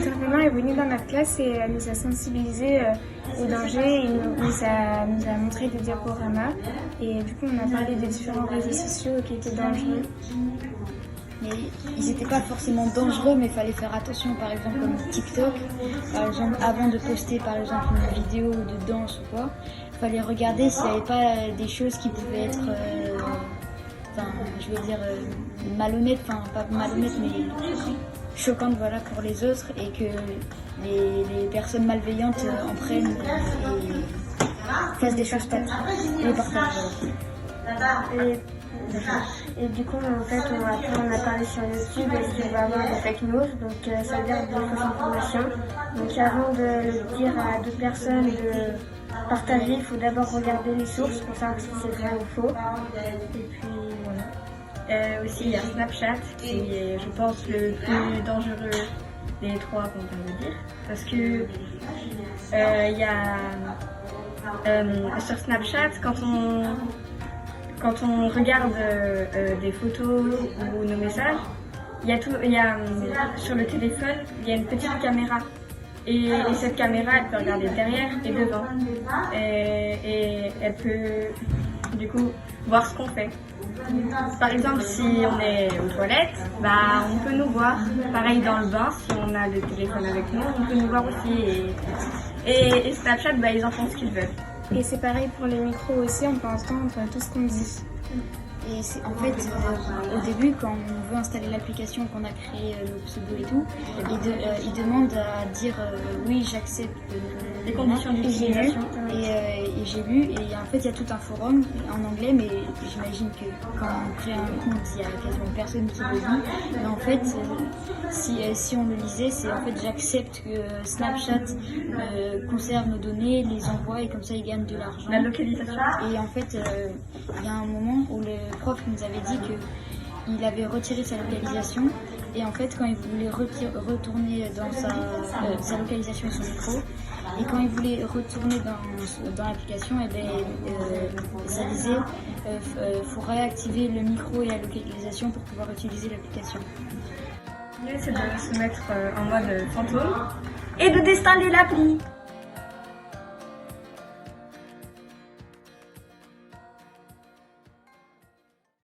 intervenant est venu dans notre classe et nous a sensibilisés au danger. Il nous a montré des diaporamas et du coup on a parlé des différents réseaux sociaux qui étaient dangereux. Mais ils n'étaient pas forcément dangereux, mais il fallait faire attention, par exemple comme TikTok. Par exemple, avant de poster par exemple une vidéo de danse ou quoi, il fallait regarder s'il n'y avait pas des choses qui pouvaient être, malhonnêtes, pas malhonnêtes, mais choquantes voilà, pour les autres et que les personnes malveillantes en prennent et fassent des choses pas les partagent. Et du coup, en fait, on a parlé sur YouTube et qu'il va y avoir des fake news, donc ça veut dire des fausses informations. Donc avant de le dire à d'autres personnes de partager, il faut d'abord regarder les sources pour savoir si c'est vrai ou faux. Et puis voilà. Aussi, il y a Snapchat qui est, je pense, le plus dangereux des trois qu'on peut dire. Parce que il y a sur Snapchat, quand on regarde des photos ou nos messages, sur le téléphone, il y a une petite caméra. Et cette caméra, elle peut regarder derrière et devant. Et elle peut, du coup, voir ce qu'on fait. Par exemple, si on est aux toilettes, on peut nous voir. Pareil dans le bain, si on a le téléphone avec nous, on peut nous voir aussi. Et Snapchat, ils en font ce qu'ils veulent. Et c'est pareil pour les micros aussi, on peut entendre tout ce qu'on dit. Et en fait, au début, quand on veut installer l'application, qu'on a créé le pseudo et tout, il demande à dire oui, j'accepte les conditions d'utilisation. Et j'ai lu, et en fait, il y a tout un forum en anglais, mais j'imagine que quand on crée un compte, il y a quasiment personne qui le lit. Mais en fait, si on le lisait, c'est en fait j'accepte que Snapchat conserve nos données, les envoie et comme ça, ils gagnent de l'argent. La localisation. Et en fait, il y a un moment où le prof nous avait dit qu'il avait retiré sa localisation et en fait quand il voulait retourner dans sa localisation et son micro et quand il voulait retourner dans l'application, ça disait faut réactiver le micro et la localisation pour pouvoir utiliser l'application. L'idée c'est de se mettre en mode fantôme et de désinstaller l'appli.